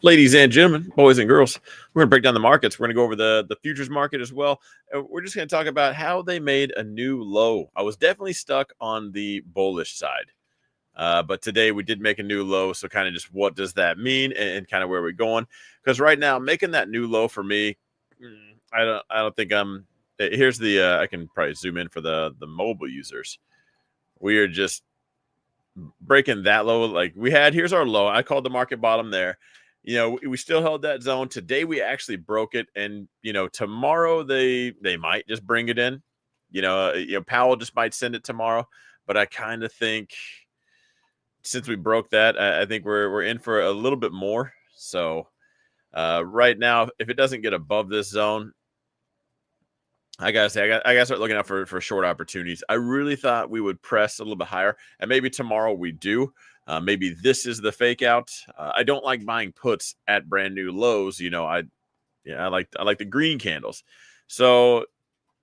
Ladies and gentlemen, boys and girls, we're going to break down the markets. We're going to go over the futures market as well. We're just going to talk about how they made a new low. I was definitely stuck on the bullish side. But today we did make a new low. So kind of just what does that mean and kind of where we're going? Because right now making that new low for me, I don't think I'm. Here's the I can probably zoom in for the mobile users. We are just breaking that low like we had. Here's our low. I called the market bottom there. We still held that zone. Today we actually broke it, and tomorrow they might just bring it in. Powell just might send it tomorrow, but I kind of think since we broke that, I think we're in for a little bit more. So right now, if it doesn't get above this zone, I gotta say, I gotta start looking out for short opportunities. I really thought we would press a little bit higher, and maybe tomorrow we do. Maybe this is the fake out. I don't like buying puts at brand new lows. I like the green candles. So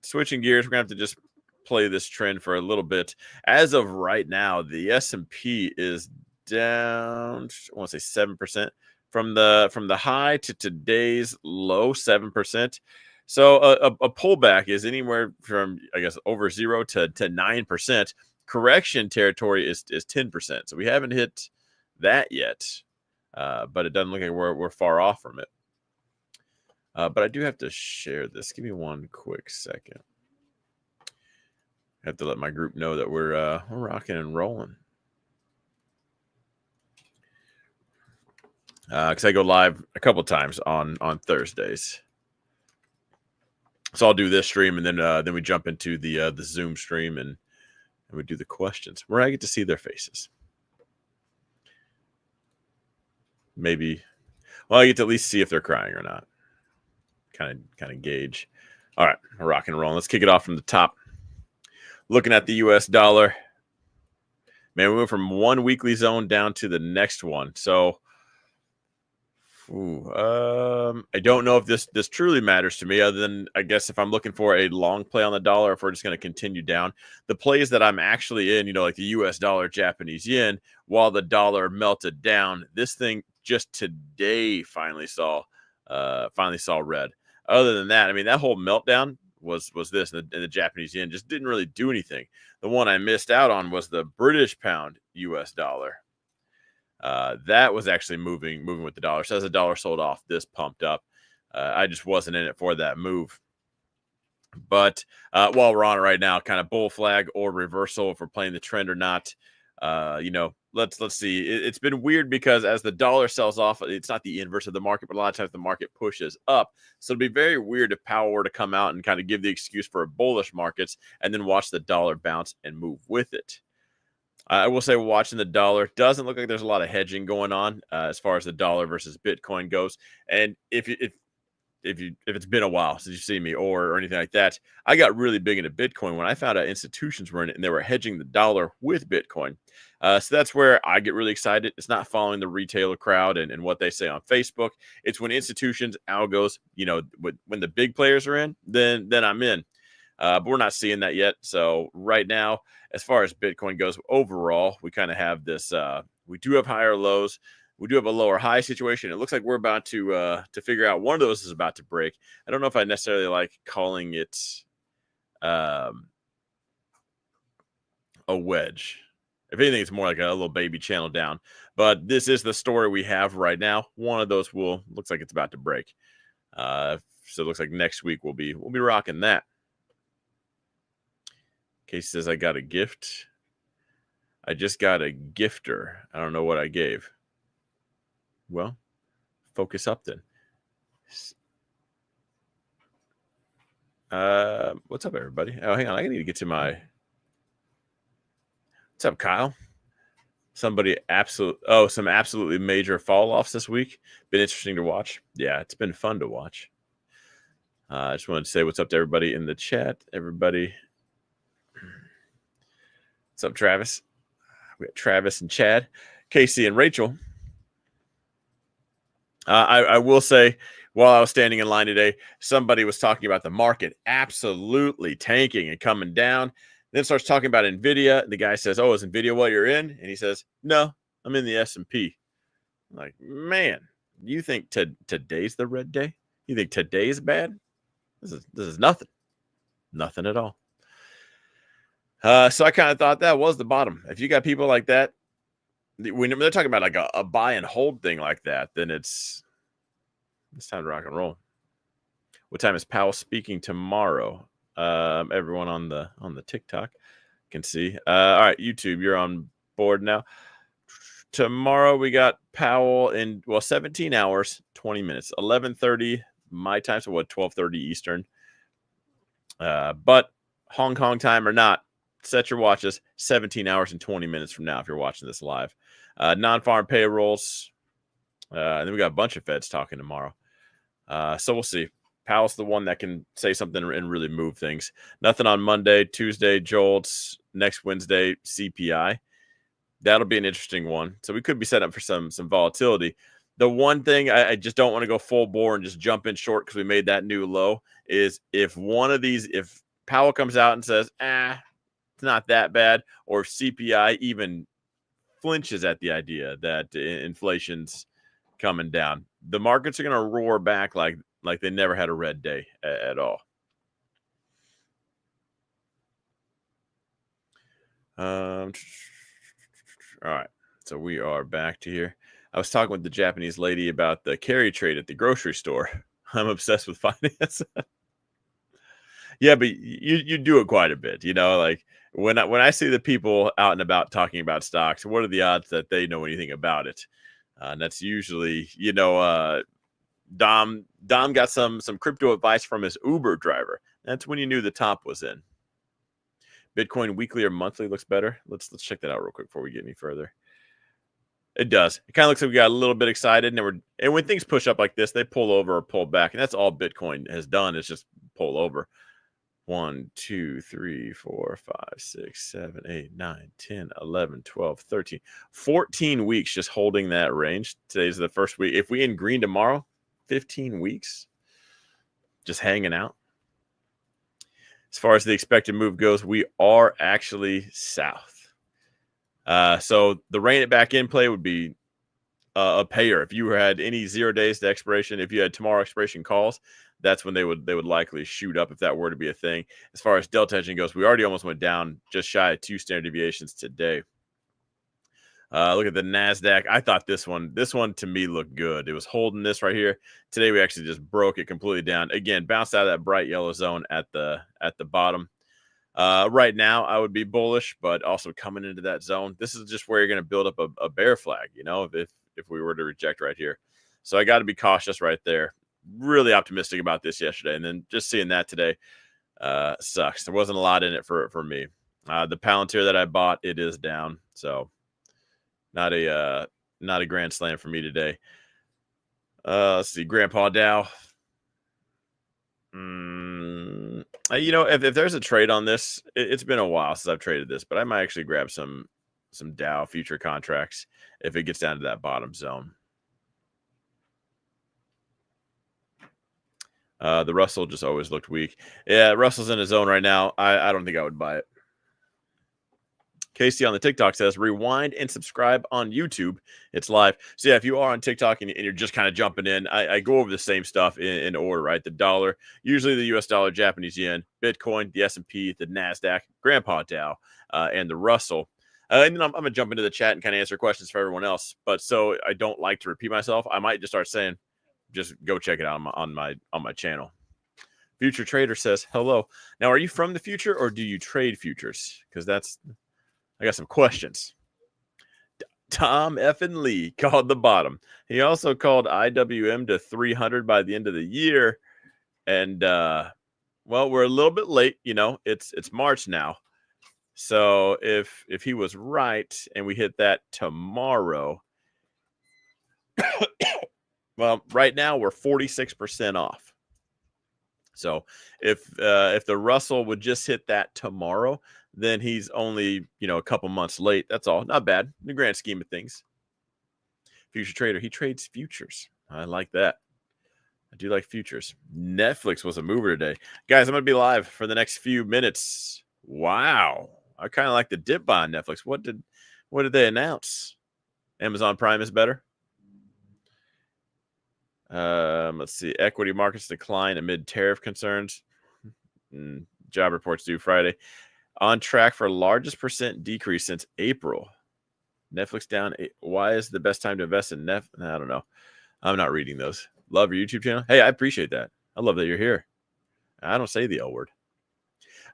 switching gears, we're gonna have to just play this trend for a little bit. As of right now, the S&P is down, I want to say 7% from the high to today's low, 7%. So a pullback is anywhere from, I guess, over 0 to 9%. Correction territory is 10%. So we haven't hit that yet, but it doesn't look like we're far off from it. But I do have to share this. Give me one quick second. I have to let my group know that we're rocking and rolling. Because I go live a couple times on Thursdays. So I'll do this stream, and then we jump into the Zoom stream, and we do the questions where I get to see their faces. Maybe, well, I get to at least see if they're crying or not. Kind of gauge. All right, we're rocking and rolling. Let's kick it off from the top. Looking at the U.S. dollar, man, we went from one weekly zone down to the next one. So, I don't know if this truly matters to me, other than I guess if I'm looking for a long play on the dollar, if we're just going to continue down. The plays that I'm actually in, like the U.S. dollar, Japanese yen, while the dollar melted down, this thing just today finally saw red. Other than that, I mean, that whole meltdown was this, and the Japanese yen just didn't really do anything. The one I missed out on was the British pound U.S. dollar. That was actually moving with the dollar. So as the dollar sold off, this pumped up. I just wasn't in it for that move. But while we're on it right now, kind of bull flag or reversal, if we're playing the trend or not, let's see. It's been weird because as the dollar sells off, it's not the inverse of the market, but a lot of times the market pushes up. So it'd be very weird if Powell were to come out and kind of give the excuse for bullish markets and then watch the dollar bounce and move with it. I will say, watching the dollar doesn't look like there's a lot of hedging going on as far as the dollar versus Bitcoin goes. And if it's been a while since you see me or anything like that, I got really big into Bitcoin when I found out institutions were in it and they were hedging the dollar with Bitcoin. So that's where I get really excited. It's not following the retailer crowd and what they say on Facebook. It's when institutions, algos, when the big players are in, then I'm in. But we're not seeing that yet. So right now, as far as Bitcoin goes, overall, we kind of have this. We do have higher lows. We do have a lower high situation. It looks like we're about to figure out one of those is about to break. I don't know if I necessarily like calling it a wedge. If anything, it's more like a little baby channel down. But this is the story we have right now. One of those looks like it's about to break. So it looks like next week we'll be rocking that. Casey says, I got a gift. I just got a gifter. I don't know what I gave. Well, focus up then. What's up, everybody? Oh, hang on. I need to get to my... What's up, Kyle? Some absolutely major fall-offs this week. Been interesting to watch. Yeah, it's been fun to watch. I just wanted to say what's up to everybody in the chat. Everybody... What's up, Travis? We got Travis and Chad, Casey and Rachel. I will say, while I was standing in line today, somebody was talking about the market absolutely tanking and coming down. Then starts talking about NVIDIA. The guy says, oh, is NVIDIA what you're in? And he says, no, I'm in the S&P. I'm like, man, You think today's the red day? You think today's bad? This is nothing. Nothing at all. So I kind of thought that was the bottom. If you got people like that, when they're talking about like a buy and hold thing like that, then it's time to rock and roll. What time is Powell speaking tomorrow? Everyone on the TikTok can see. All right, YouTube, you're on board now. Tomorrow we got Powell in 17 hours, 20 minutes, 11:30 my time, so 12:30 Eastern. But Hong Kong time or not, set your watches 17 hours and 20 minutes from now if you're watching this live. Non-farm payrolls. And then we got a bunch of Feds talking tomorrow. So we'll see. Powell's the one that can say something and really move things. Nothing on Monday, Tuesday, JOLTS. Next Wednesday, CPI. That'll be an interesting one. So we could be set up for some volatility. The one thing I just don't want to go full bore and just jump in short because we made that new low is if Powell comes out and says, it's not that bad, or if CPI even flinches at the idea that inflation's coming down, the markets are going to roar back like they never had a red day at all. All right, so we are back to here. I was talking with the Japanese lady about the carry trade at the grocery store. I'm obsessed with finance. Yeah, but you do it quite a bit, like when I see the people out and about talking about stocks, what are the odds that they know anything about it? And that's usually, Dom got some crypto advice from his Uber driver. That's when you knew the top was in. Bitcoin weekly or monthly looks better. Let's check that out real quick before we get any further. It does. It kind of looks like we got a little bit excited, and when things push up like this, they pull over or pull back, and that's all Bitcoin has done is just pull over. 1, 2, 3, 4, 5, 6, 7, 8, 9, 10, 11, 12, 13, 14 weeks just holding that range. Today's the first week. If we in green tomorrow, 15 weeks just hanging out. As far as the expected move goes, we are actually south. So the rein it back in play would be a payer. If you had any 0 days to expiration, if you had tomorrow expiration calls, that's when they would likely shoot up if that were to be a thing. As far as delta hedging goes, we already almost went down just shy of 2 standard deviations today. Look at the NASDAQ. I thought this one to me looked good. It was holding this right here. Today we actually just broke it completely down. Again, bounced out of that bright yellow zone at the bottom. Right now I would be bullish, but also coming into that zone, this is just where you're going to build up a bear flag, if we were to reject right here. So I got to be cautious right there. Really optimistic about this yesterday, and then just seeing that today sucks. There wasn't a lot in it for me. The Palantir that I bought, it is down, so not a grand slam for me today. Let's see, Grandpa Dow. If there's a trade on this, it's been a while since I've traded this, but I might actually grab some Dow future contracts if it gets down to that bottom zone. The Russell just always looked weak. Yeah, Russell's in his zone right now. I don't think I would buy it. Casey on the TikTok says, rewind and subscribe on YouTube. It's live. So yeah, if you are on TikTok and you're just kind of jumping in, I go over the same stuff in order, right? The dollar, usually the US dollar, Japanese yen, Bitcoin, the S&P, the NASDAQ, Grandpa Dow, and the Russell. And then I'm going to jump into the chat and kind of answer questions for everyone else. But so I don't like to repeat myself, I might just start saying, just go check it out on my channel. Future Trader says, hello. Now, are you from the future or do you trade futures? Because I got some questions. Tom effing Lee called the bottom. He also called IWM to 300 by the end of the year. And, we're a little bit late. It's March now. So if he was right and we hit that tomorrow, well, right now we're 46% off. So if the Russell would just hit that tomorrow, then he's only, a couple months late. That's all. Not bad in the grand scheme of things. Future Trader, he trades futures. I like that. I do like futures. Netflix was a mover today. Guys, I'm going to be live for the next few minutes. Wow. I kind of like the dip buy on Netflix. What did they announce? Amazon Prime is better? Let's see. Equity markets decline amid tariff concerns. Job reports due Friday. On track for largest percent decrease since April. Netflix down. Why is the best time to invest in Netflix? I don't know. I'm not reading those. Love your YouTube channel. Hey, I appreciate that. I love that you're here. I don't say the L word.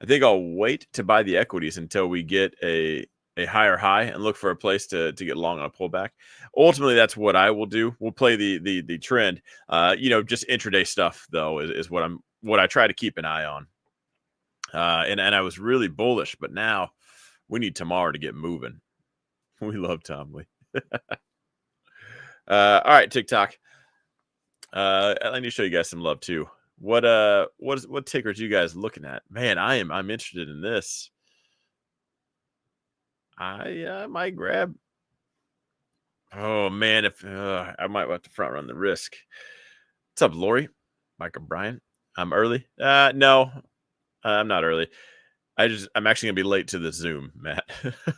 I think I'll wait to buy the equities until we get a higher high and look for a place to get long on a pullback. Ultimately, that's what I will do. We'll play the trend. Just intraday stuff though is what I try to keep an eye on. And I was really bullish, but now we need tomorrow to get moving. We love Tom Lee. All right, TikTok. I need to show you guys some love too. What tickers you guys looking at? Man, I'm interested in this. I might grab. Oh man, if I might have to front run the risk. What's up, Lori? Mike O'Brien. I'm early. No, I'm not early. I'm actually gonna be late to the Zoom, Matt,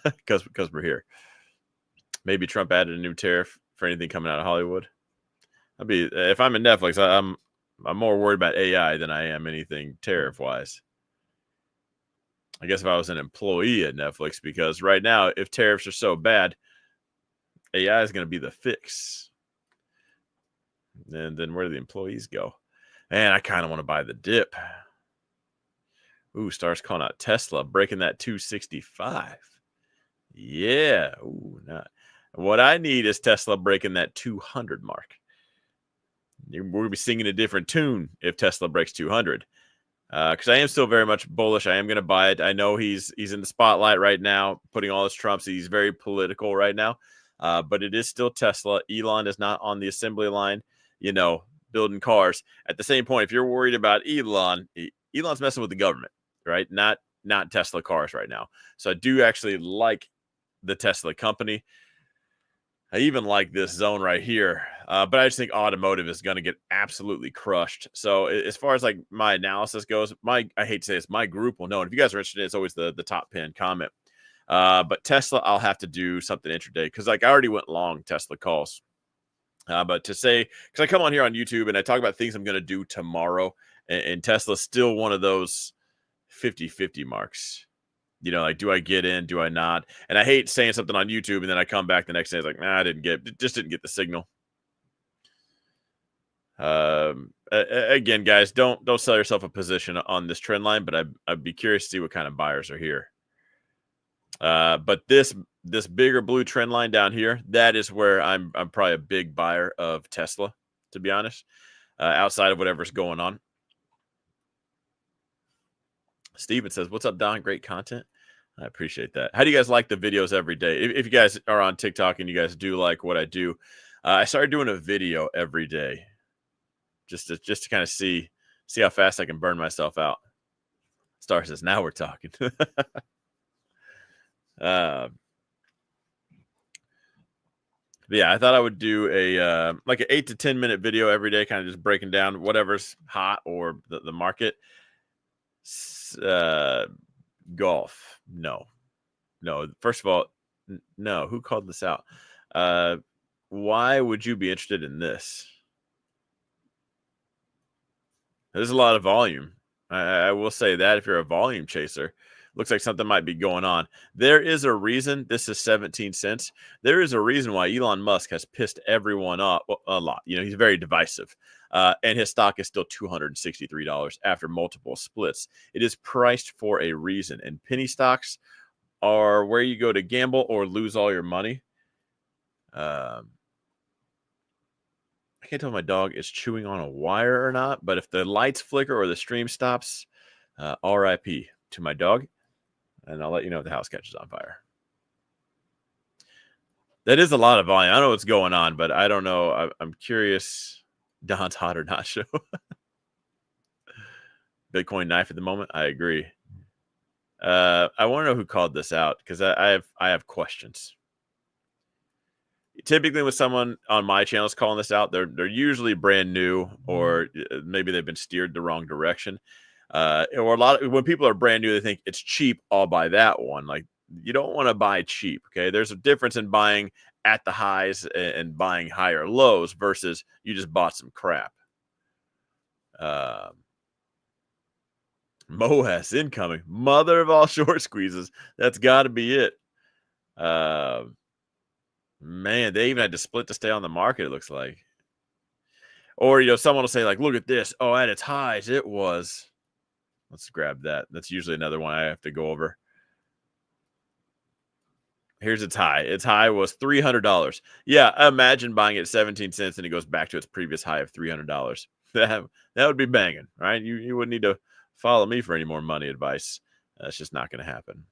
because we're here. Maybe Trump added a new tariff for anything coming out of Hollywood. If I'm in Netflix, I'm more worried about AI than I am anything tariff wise. I guess if I was an employee at Netflix, because right now, if tariffs are so bad, AI is going to be the fix. And then where do the employees go? Man, I kind of want to buy the dip. Ooh, stars calling out Tesla, breaking that 265. Yeah. Ooh, not. What I need is Tesla breaking that 200 mark. We're going to be singing a different tune if Tesla breaks 200. Because I am still very much bullish. I am going to buy it. I know he's in the spotlight right now, putting all his trumps. He's very political right now. But it is still Tesla. Elon is not on the assembly line, building cars. At the same point, if you're worried about Elon's messing with the government, right? Not Tesla cars right now. So I do actually like the Tesla company. I even like this zone right here, but I just think automotive is going to get absolutely crushed. So as far as like my analysis goes, I hate to say this, my group will know. And if you guys are interested, it's always the top pin comment. But Tesla, I'll have to do something intraday because like I already went long Tesla calls. But to say, because I come on here on YouTube and I talk about things I'm going to do tomorrow, and Tesla's still one of those 50-50 marks. Like, do I get in? Do I not? And I hate saying something on YouTube and then I come back the next day. It's like, I didn't get the signal. Again, guys, don't sell yourself a position on this trend line, but I'd be curious to see what kind of buyers are here. But this bigger blue trend line down here, that is where I'm probably a big buyer of Tesla, to be honest, outside of whatever's going on. Steven says, what's up, Don? Great content. I appreciate that. How do you guys like the videos every day? If you guys are on TikTok and you guys do like what I do, I started doing a video every day just to kind of see how fast I can burn myself out. Star says, now we're talking. Yeah, I thought I would do a like an 8 to 10 minute video every day, kind of just breaking down whatever's hot or the market. Golf. No. First of all, no. Who called this out? Why would you be interested in this? There's a lot of volume. I will say that if you're a volume chaser, looks like something might be going on. There is a reason this is 17 cents. There is a reason why Elon Musk has pissed everyone off a lot. He's very divisive. And his stock is still $263 after multiple splits. It is priced for a reason. And penny stocks are where you go to gamble or lose all your money. I can't tell if my dog is chewing on a wire or not, but if the lights flicker or the stream stops, RIP to my dog. And I'll let you know if the house catches on fire. That is a lot of volume. I don't know what's going on, but I don't know. I'm curious. Don's hot or not show. Bitcoin knife at the moment. I agree. I want to know who called this out because I have questions. Typically, when someone on my channel is calling this out, they're usually brand new or maybe they've been steered the wrong direction. Or when people are brand new, they think it's cheap. I'll buy that one. Like you don't want to buy cheap. Okay, there's a difference in buying at the highs and buying higher lows versus you just bought some crap. Moas incoming. Mother of all short squeezes. That's got to be it. Man, they even had to split to stay on the market, it looks like. Or, someone will say, like, look at this. Oh, at its highs, it was. Let's grab that. That's usually another one I have to go over. Here's its high. Its high was $300. Yeah, imagine buying it 17 cents and it goes back to its previous high of $300. That would be banging, right? You wouldn't need to follow me for any more money advice. That's just not going to happen.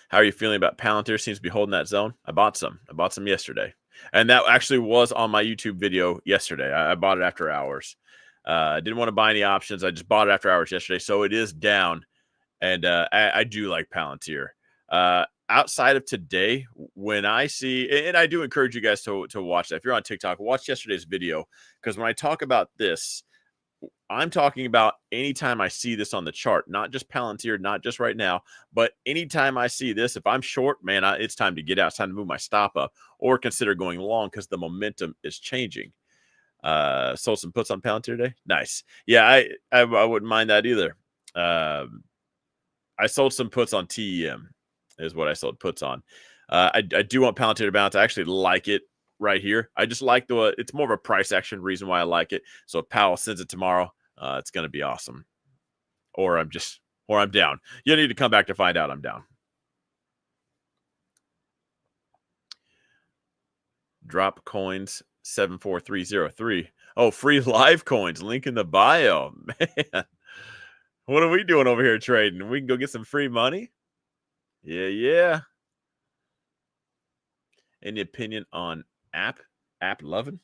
How are you feeling about Palantir? Seems to be holding that zone. I bought some. Yesterday. And that actually was on my YouTube video yesterday. I bought it after hours. I didn't want to buy any options. I just bought it after hours yesterday. So it is down. And I do like Palantir. Outside of today, when I see, and I do encourage you guys to watch that. If you're on TikTok, watch yesterday's video. Because when I talk about this, I'm talking about anytime I see this on the chart, not just Palantir, not just right now, but anytime I see this, if I'm short, man, it's time to get out. It's time to move my stop up or consider going long because the momentum is changing. Sold some puts on Palantir today. Nice. Yeah, I wouldn't mind that either. I sold some puts on TEM is what I sold puts on. I do want Palantir to bounce. I actually like it right here. I just like it's more of a price action reason why I like it. So if Powell sends it tomorrow, it's going to be awesome. Or I'm down. You need to come back to find out I'm down. Drop coins 74303. Oh, free live coins. Link in the bio. Man, what are we doing over here trading? We can go get some free money. Yeah. Any opinion on App Lovin'?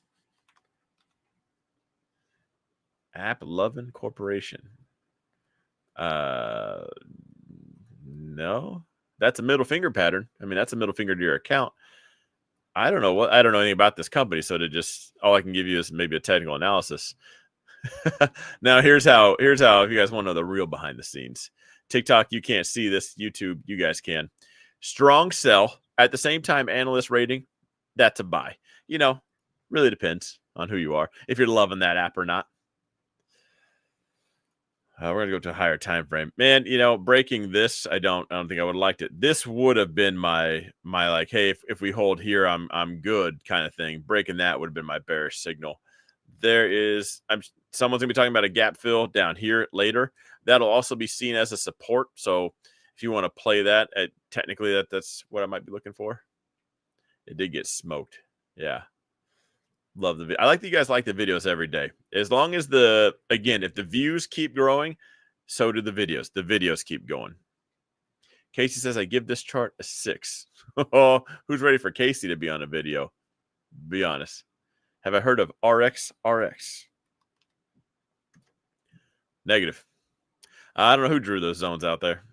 App Lovin' Corporation. No. That's a middle finger pattern. I mean, that's a middle finger to your account. I don't know anything about this company, so all I can give you is maybe a technical analysis. Now, here's how, if you guys want to know the real behind the scenes. TikTok, you can't see this. YouTube, you guys can. Strong sell. At the same time, analyst rating, that's a buy. Really depends on who you are, if you're loving that app or not. We're going to go to a higher time frame. Man, breaking this, I don't think I would have liked it. This would have been my like, hey, if we hold here, I'm good kind of thing. Breaking that would have been my bearish signal. Someone's going to be talking about a gap fill down here later. That'll also be seen as a support. So if you want to play that, technically that's what I might be looking for. It did get smoked. Yeah. Love the video. I like that you guys like the videos every day. As long as if the views keep growing, so do the videos. The videos keep going. Casey says, I give this chart a 6. Oh, who's ready for Casey to be on a video? Be honest. Have I heard of RX? Negative. I don't know who drew those zones out there.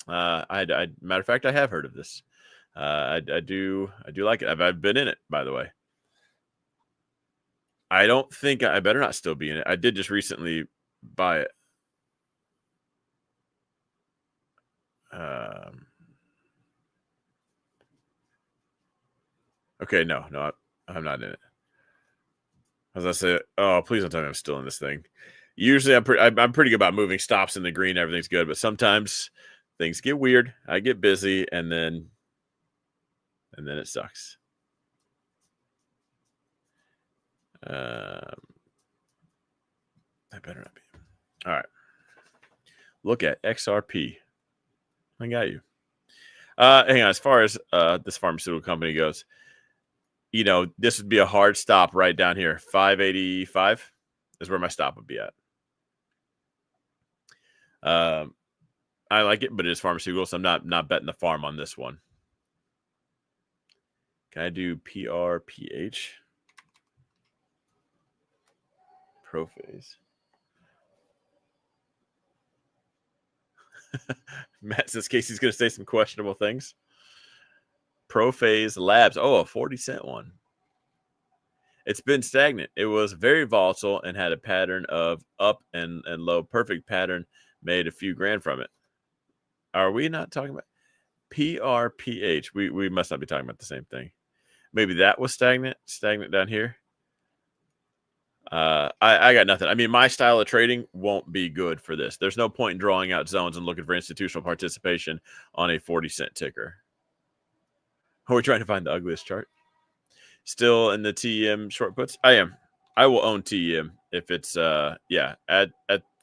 Matter of fact, I have heard of this. I do like it. I've been in it, by the way. I don't think I better not still be in it. I did just recently buy it. Okay, no, I'm not in it. As I said, oh, please don't tell me I'm still in this thing. Usually, I'm pretty good about moving stops in the green. Everything's good, but sometimes things get weird. I get busy, and then it sucks. I better not be. All right. Look at XRP. I got you. Hang on. As far as this pharmaceutical company goes, this would be a hard stop right down here. 585 is where my stop would be at. I like it, but it is pharmaceutical, so I'm not betting the farm on this one. Can I do PRPH? Prophase. Matt says Casey's going to say some questionable things. Prophase Labs. Oh, a 40-cent one. It's been stagnant. It was very volatile and had a pattern of up and low. Perfect pattern. Made a few grand from it. Are we not talking about PRPH? We must not be talking about the same thing. Maybe that was stagnant down here. I got nothing. I mean, my style of trading won't be good for this. There's no point in drawing out zones and looking for institutional participation on a 40-cent ticker. Are we trying to find the ugliest chart? Still in the TEM short puts? I am. I will own TEM if it's yeah, at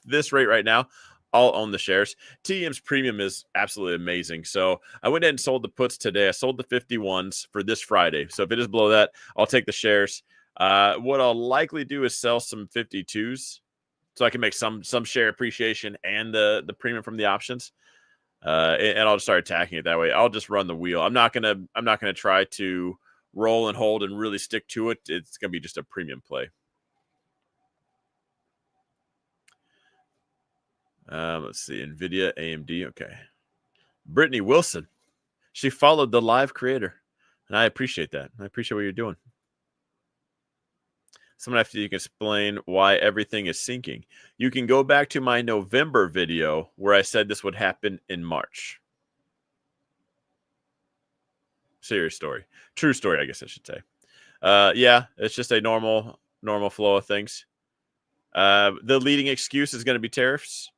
this rate right now, I'll own the shares. TEM's premium is absolutely amazing. So I went ahead and sold the puts today. I sold the 51s for this Friday. So if it is below that, I'll take the shares. What I'll likely do is sell some 52s so I can make some share appreciation and the premium from the options. And I'll just start attacking it that way. I'll just run the wheel. I'm not gonna try to roll and hold and really stick to it. It's gonna be just a premium play. Let's see. NVIDIA, AMD. Okay. Brittany Wilson. She followed the live creator. And I appreciate that. I appreciate what you're doing. Someone after you can explain why everything is sinking. You can go back to my November video where I said this would happen in March. Serious story. True story, I guess I should say. Yeah, it's just a normal flow of things. The leading excuse is going to be tariffs.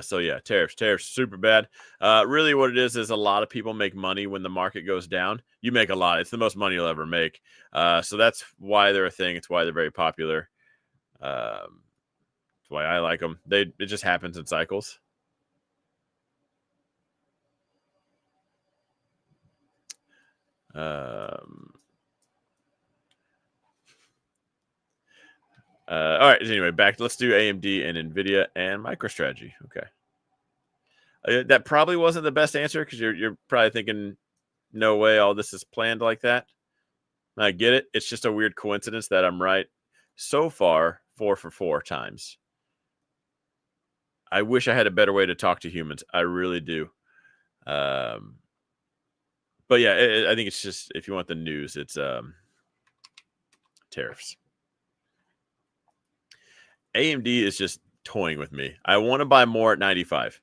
So yeah, tariffs super bad. Really what it is a lot of people make money when the market goes down. You make a lot. It's the most money you'll ever make. So that's why they're a thing. It's why they're very popular. That's why I like them. It just happens in cycles. All right. Anyway, back. Let's do AMD and NVIDIA and MicroStrategy. Okay. That probably wasn't the best answer because you're probably thinking, no way, all this is planned like that. I get it. It's just a weird coincidence that I'm right so far 4 for 4 times. I wish I had a better way to talk to humans. I really do. But yeah, I think it's just, if you want the news, it's tariffs. AMD is just toying with me. I want to buy more at 95.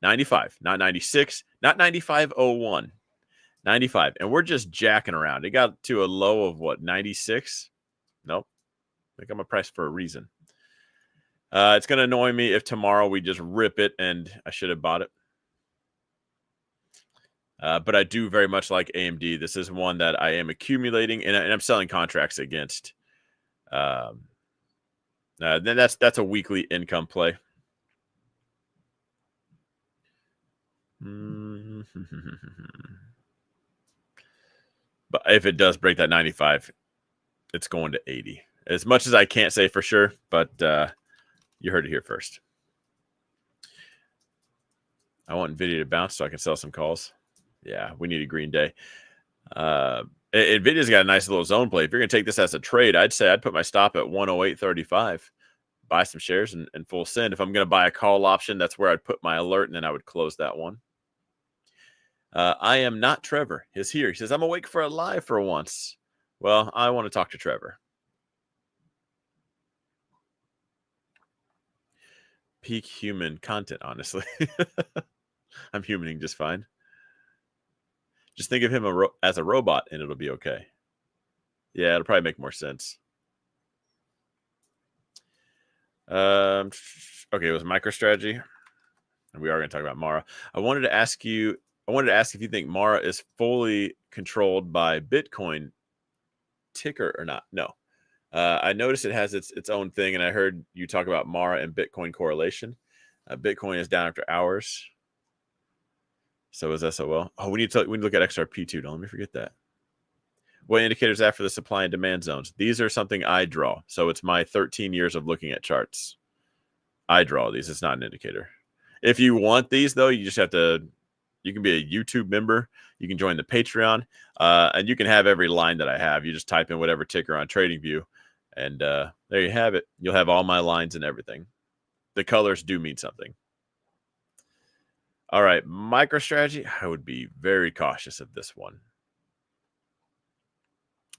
95, not 96, not 95.01. 95. And we're just jacking around. It got to a low of what, 96? Nope. I think I'm a price for a reason. It's going to annoy me if tomorrow we just rip it and I should have bought it. But I do very much like AMD. This is one that I am accumulating and I'm selling contracts against. Then that's a weekly income play. But if it does break that 95, it's going to 80. As much as I can't say for sure, but you heard it here first. I want NVIDIA to bounce so I can sell some calls. Yeah, we need a green day. NVIDIA's got a nice little zone play. If you're going to take this as a trade, I'd say I'd put my stop at 108.35. Buy some shares and full send. If I'm going to buy a call option, that's where I'd put my alert, and then I would close that one. I am not Trevor. Is here. He says, I'm awake for a live for once. Well, I want to talk to Trevor. Peak human content, honestly. I'm humaning just fine. Just think of him as a robot, and it'll be okay. Yeah, it'll probably make more sense. Okay, it was MicroStrategy. And we are going to talk about Mara. I wanted to ask if you think Mara is fully controlled by Bitcoin ticker or not. No. I noticed it has its own thing, and I heard you talk about Mara and Bitcoin correlation. Bitcoin is down after hours. So is SOL. Oh, we need to look at XRP too. Don't let me forget that. What indicators after the supply and demand zones? These are something I draw. So it's my 13 years of looking at charts. I draw these. It's not an indicator. If you want these, though, you just have to, you can be a YouTube member. You can join the Patreon. And you can have every line that I have. You just type in whatever ticker on TradingView. And there you have it. You'll have all my lines and everything. The colors do mean something. All right. MicroStrategy. I would be very cautious of this one.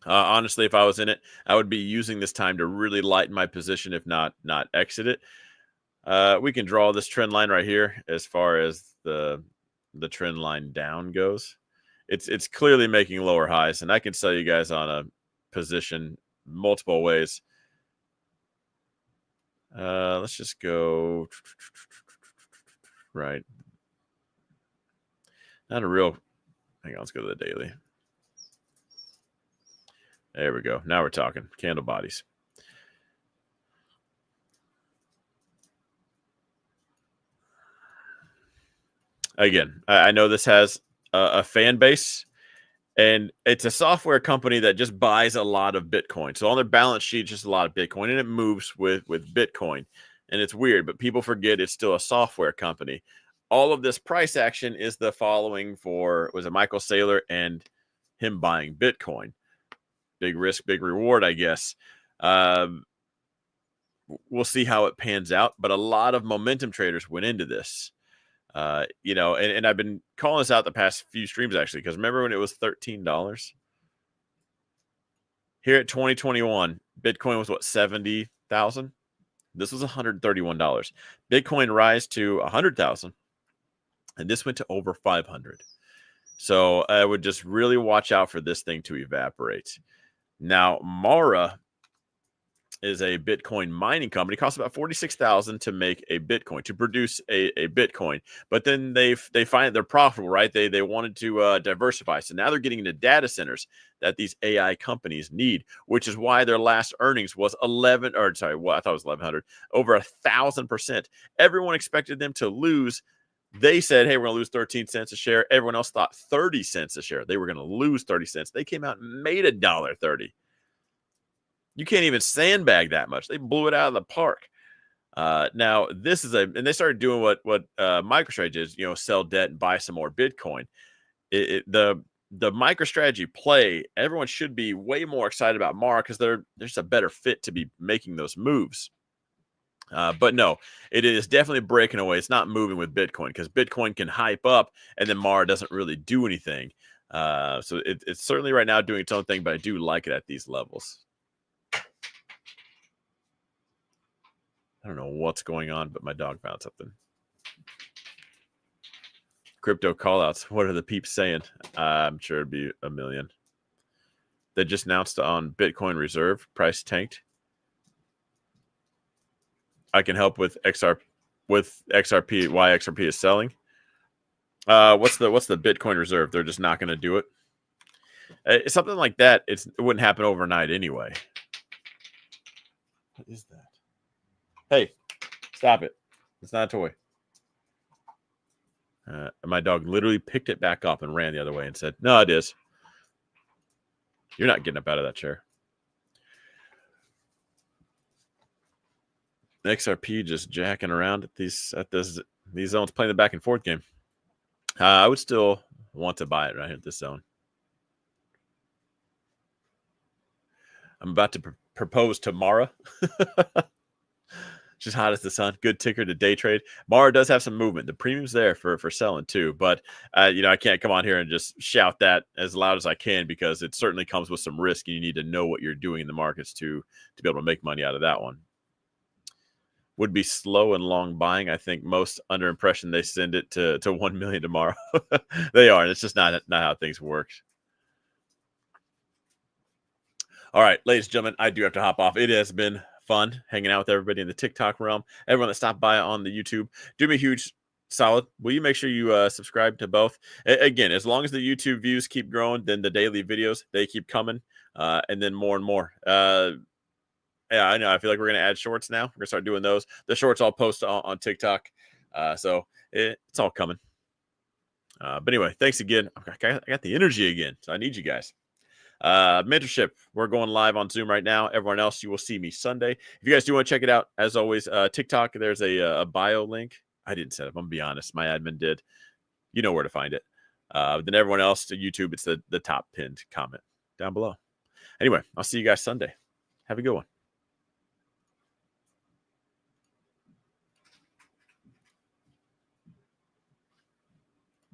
Honestly, if I was in it, I would be using this time to really lighten my position, if not exit it. We can draw this trend line right here as far as the trend line down goes. It's clearly making lower highs, and I can sell you guys on a position multiple ways. Let's just go right. Not a real. Hang on, let's go to the daily. There we go. Now we're talking candle bodies. Again, I know this has a fan base, and it's a software company that just buys a lot of Bitcoin. So on their balance sheet, just a lot of Bitcoin, and it moves with Bitcoin. And it's weird, but people forget it's still a software company. All of this price action is the following for, was it Michael Saylor and him buying Bitcoin? Big risk, big reward, I guess. We'll see how it pans out, but a lot of momentum traders went into this. And I've been calling this out the past few streams, actually, because remember when it was $13? Here at 2021, Bitcoin was what, 70,000? This was $131. Bitcoin rise to 100,000, and this went to over 500. So I would just really watch out for this thing to evaporate. Now, Mara is a Bitcoin mining company. It costs about $46,000 to make a Bitcoin, to produce a Bitcoin. But then they find they're profitable, right? They wanted to diversify. So now they're getting into data centers that these AI companies need, which is why their last earnings was I thought it was 1,100, over 1,000%. Everyone expected them to lose. They said, hey, we're going to lose 13 cents a share. Everyone else thought 30 cents a share. They were going to lose 30 cents. They came out and made $1.30. You can't even sandbag that much. They blew it out of the park. Now this is and they started doing what MicroStrategy is, sell debt and buy some more Bitcoin. The MicroStrategy play, everyone should be way more excited about Mara because they're just a better fit to be making those moves. But no, it is definitely breaking away. It's not moving with Bitcoin because Bitcoin can hype up and then Mara doesn't really do anything. So it's certainly right now doing its own thing, but I do like it at these levels. I don't know what's going on, but my dog found something. Crypto callouts. What are the peeps saying? I'm sure it'd be a million. They just announced on Bitcoin Reserve, price tanked. I can help with XRP. Why XRP is selling. What's the Bitcoin Reserve? They're just not going to do it. Something like that. It wouldn't happen overnight anyway. What is that? Hey, stop it. It's not a toy. My dog literally picked it back up and ran the other way and said, no, it is. You're not getting up out of that chair. XRP just jacking around at these zones, playing the back and forth game. I would still want to buy it right here at this zone. I'm about to propose to Mara. She's hot as the sun. Good ticker to day trade. Mara does have some movement. The premium's there for selling too. But, I can't come on here and just shout that as loud as I can because it certainly comes with some risk. And you need to know what you're doing in the markets to be able to make money out of that one. Would be slow and long buying. I think most under impression they send it to 1 million tomorrow. They are. And it's just not how things work. All right, ladies and gentlemen, I do have to hop off. It has been fun hanging out with everybody in the TikTok realm. Everyone that stopped by on the YouTube, do me a huge solid. Will you make sure you subscribe to both? Again, as long as the YouTube views keep growing, then the daily videos, they keep coming, and then more and more. Yeah, I know. I feel like we're going to add shorts now. We're going to start doing those. The shorts I'll post on TikTok. So it's all coming. But anyway, thanks again. I got the energy again, so I need you guys. Mentorship, we're going live on Zoom right now. Everyone else, you will see me Sunday. If you guys do want to check it out, as always, TikTok, there's a bio link. I didn't set it up. I'm gonna be honest, my admin did. You know where to find it. Then everyone else to YouTube, it's the top pinned comment down below. Anyway, I'll see you guys Sunday. Have a good one.